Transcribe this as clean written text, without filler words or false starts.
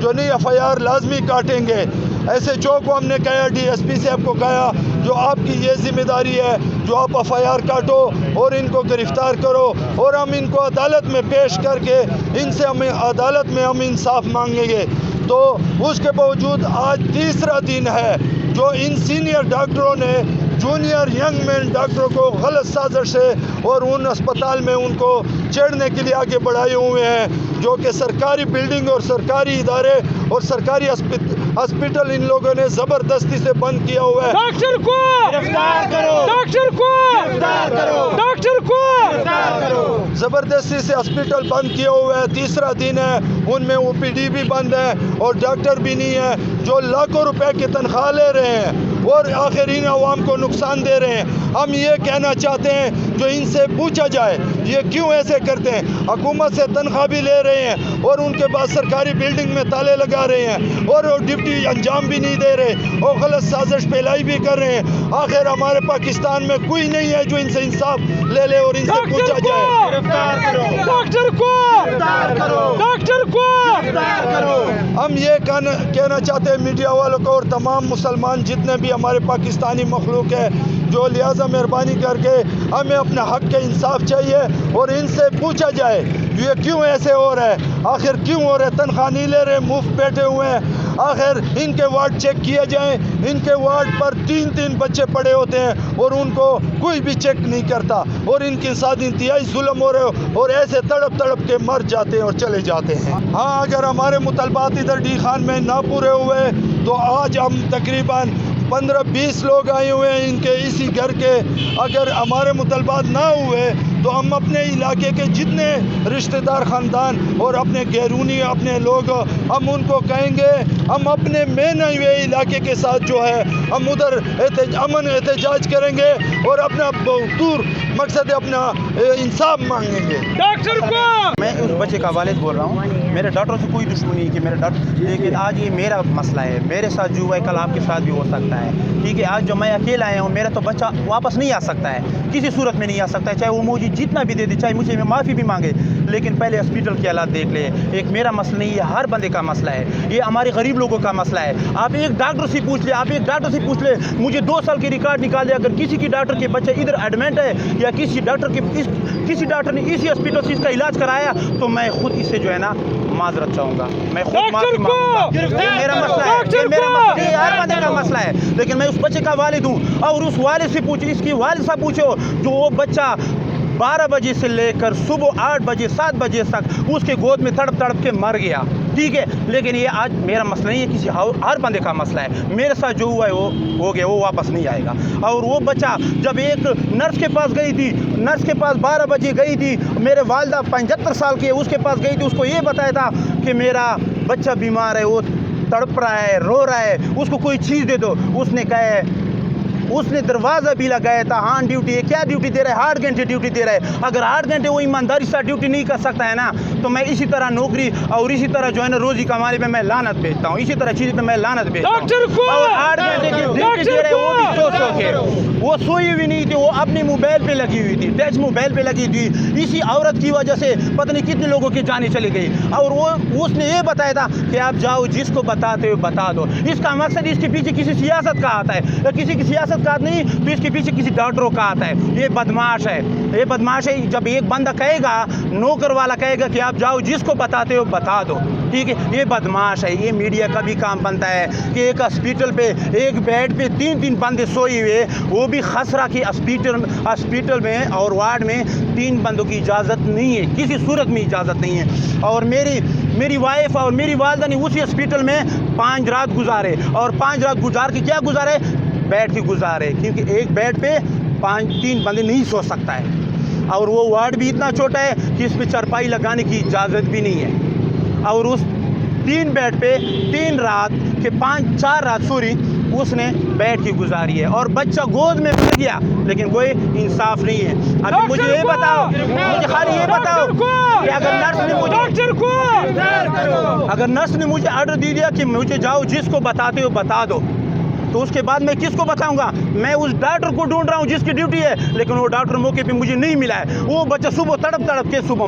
جو نہیں FIR لازمی کاٹیں گے. SHO کو ہم نے کہا, DSP صاحب کو کہا, جو آپ کی یہ ذمہ داری ہے, جو آپ FIR کاٹو اور ان کو گرفتار کرو, اور ہم ان کو عدالت میں پیش کر کے ان سے ہم عدالت میں ہم انصاف مانگیں گے. تو اس کے باوجود آج تیسرا دن ہے جو ان سینئر ڈاکٹروں نے جونیئر ینگ مین ڈاکٹروں کو غلط سازش سے اور ان اسپتال میں ان کو چڑھنے کے لیے آگے بڑھائے ہوئے ہیں, جو کہ سرکاری بلڈنگ اور سرکاری ادارے اور سرکاری ہاسپٹل ان لوگوں نے زبردستی سے بند کیا ہوا ہے. ڈاکٹر کو گرفتار کرو, ڈاکٹر کو گرفتار کرو, ڈاکٹر کو گرفتار کرو. زبردستی سے ہاسپٹل بند کیا ہوا ہے. تیسرا دن ہے, ان میں OPD بھی بند ہے اور ڈاکٹر بھی نہیں ہے, جو لاکھوں روپے کی تنخواہ لے رہے ہیں اور آخرین عوام کو نقصان دے رہے ہیں. ہم یہ کہنا چاہتے ہیں جو ان سے پوچھا جائے یہ کیوں ایسے کرتے ہیں. حکومت سے تنخواہ بھی لے رہے ہیں اور ان کے بعد سرکاری بلڈنگ میں تالے لگا رہے ہیں اور وہ ڈیوٹی انجام بھی نہیں دے رہے اور غلط سازش پھیلائی بھی کر رہے ہیں. آخر ہمارے پاکستان میں کوئی نہیں ہے جو ان سے انصاف لے لے اور ان سے پوچھا جائے. ڈاکٹر کو گرفتار کرو, ڈاکٹر کو گرفتار کرو. ہم یہ کہنا چاہتے ہیں میڈیا والوں کو اور تمام مسلمان جتنے بھی ہمارے پاکستانی مخلوق ہے, جو لہٰذا مہربانی کر کے ہمیں اپنے حق کے انصاف چاہیے اور ان سے پوچھا جائے یہ کیوں ایسے ہو رہا ہے, آخر کیوں ہو رہا ہے. تنخواہ نہیں لے رہے, مفت بیٹھے ہوئے ہیں. آخر ان کے وارڈ چیک کیے جائیں. ان کے وارڈ پر 3 بچے پڑے ہوتے ہیں اور ان کو کوئی بھی چیک نہیں کرتا اور ان کے ساتھ انتہائی ظلم ہو رہے اور ایسے تڑپ تڑپ کے مر جاتے ہیں اور چلے جاتے ہیں. ہاں, اگر ہمارے مطالبات ادھر ڈی خان میں نہ پورے ہوئے تو آج ہم تقریباً 15-20 لوگ آئے ہوئے ہیں ان کے اسی گھر کے. اگر ہمارے مطالبات نہ ہوئے تو ہم اپنے علاقے کے جتنے رشتہ دار خاندان اور اپنے بیرونی اپنے لوگ ہم ان کو کہیں گے ہم اپنے مین ہائی وے علاقے کے ساتھ جو ہے ہم ادھر امن احتجاج کریں گے اور اپنا دور مقصد اپنا انصاف مانگیں گے. ڈاکٹر کو میں اس بچے کا والد بول رہا ہوں. میرے ڈاکٹروں سے کوئی دشمنی کہ میرے ڈاکٹر, لیکن آج یہ میرا مسئلہ ہے. میرے ساتھ جو ہوا ہے کل آپ کے ساتھ بھی ہو سکتا ہے. ٹھیک ہے, آج جو میں اکیلا آیا ہوں میرا تو بچہ واپس نہیں آ سکتا ہے, کسی صورت میں نہیں آ سکتا ہے, چاہے وہ مجھے جتنا بھی دے دے, چاہے مجھے معافی بھی مانگے, لیکن پہلے ہاسپٹل کے حالات دیکھ لے. ایک میرا مسئلہ نہیں, یہ ہر بندے کا مسئلہ ہے, یہ ہمارے غریب لوگوں کا مسئلہ ہے. آپ ایک ڈاکٹر سے پوچھ لیں, آپ ایک ڈاکٹر سے پوچھ لیں, مجھے 2 سال کی ریکارڈ نکال دے. اگر کسی کی ڈاکٹر کے بچے ادھر ایڈمنٹ ہے یا کسی ڈاکٹر نے اسی ہاسپٹل سے اس کا علاج کرایا تو میں خود اس سے جو ہے نا معذرت چاہوں گا, میں خود معافی مانگوں گا. یہ میرا مسئلہ ہے, یہ ہر بندے کا مسئلہ ہے. لیکن میں اس بچے کا والد ہوں اور اس والد سے پوچھو, اس کی والد سے پوچھو جو وہ بچہ 12 بجے سے لے کر صبح 8 بجے 7 بجے تک اس کے گود میں تڑپ تڑپ کے مر گیا. ٹھیک ہے, لیکن یہ آج میرا مسئلہ نہیں ہے, کسی ہر بندے کا مسئلہ ہے. میرے ساتھ جو ہوا ہے وہ ہو گیا, وہ واپس نہیں آئے گا. اور وہ بچہ جب ایک نرس کے پاس گئی تھی, نرس کے پاس 12 بجے گئی تھی, میرے والدہ 75 سال کی ہے, اس کے پاس گئی تھی, اس کو یہ بتایا تھا کہ میرا بچہ بیمار ہے, وہ تڑپ رہا ہے, رو رہا ہے, اس کو کوئی چیز دے دو. اس نے کہا ہے, اس نے دروازہ بھی لگایا تھا. ہاں ڈیوٹی ہے, کیا ڈیوٹی دے رہا ہے, 8 گھنٹے ڈیوٹی دے رہا ہے. اگر 8 گھنٹے وہ ایمانداری سے ڈیوٹی نہیں کر سکتا ہے نا, تو میں اسی طرح نوکری اور اسی طرح جو ہے نا روزی کمانے پہ میں لعنت بھیجتا ہوں, اسی طرح چیز پہ میں لعنت بھیجتا ہوں. ڈاکٹر کو اور 8 گھنٹے کی ڈیوٹی دے رہے وہ بھی سو کے, وہ سوئی ہوئی نہیں تھی, وہ اپنی موبائل پہ لگی ہوئی تھی, ٹچ موبائل پہ لگی تھی. اسی عورت کی وجہ سے پتہ نہیں کتنے لوگوں کی جانیں چلی گئی. اور وہ اس نے یہ بتایا تھا کہ آپ جاؤ, جس کو بتاتے ہو بتا دو. اس کا مقصد اس کے پیچھے کسی سیاست کا آتا ہے, یا کسی کی سیاست کا نہیں تو اس کے پیچھے کسی ڈاکٹروں کا آتا ہے. یہ بدماش ہے, یہ بدماش ہے. جب ایک بندہ کہے گا, نوکر والا کہے گا کہ آپ جاؤ, جس کو بتاتے ہو بتا دو. ٹھیک ہے, یہ بدماش ہے. یہ میڈیا کا بھی کام بنتا ہے کہ ایک ہاسپٹل پہ ایک بیڈ پہ 3 بندے سوئے ہوئے, وہ بھی خسرہ کی ہاسپٹل میں اور وارڈ میں 3 بندوں کی اجازت نہیں ہے, کسی صورت میں اجازت نہیں ہے. اور میری وائف اور میری والدہ نے اسی ہاسپٹل میں 5 رات گزارے, اور 5 رات گزار کے کیا گزارے, بیٹھ کے گزارے, کیونکہ ایک بیڈ پہ 3 بندے نہیں سو سکتا ہے. اور وہ وارڈ بھی اتنا چھوٹا ہے کہ اس پہ چرپائی لگانے کی اجازت بھی نہیں ہے. اور اس 3 بیڈ پہ 3 رات کے 4 رات سوری اس نے بیٹھ کے گزاری ہے, اور بچہ گود میں مر گیا, لیکن کوئی انصاف نہیں ہے. ابھی مجھے یہ بتاؤ, مجھے خالی یہ بتاؤ کہ اگر نرس نے مجھے آرڈر دے دیا کہ مجھے جاؤ, جس کو بتاتے ہو بتا دو, تو اس کے بعد میں کس کو بتاؤں گا؟ میں اس ڈاکٹر کو ڈھونڈ رہا ہوں جس کی ڈیوٹی ہے, لیکن وہ ڈاکٹر موقع پہ مجھے نہیں ملا ہے. وہ بچہ صبح تڑپ کے صبح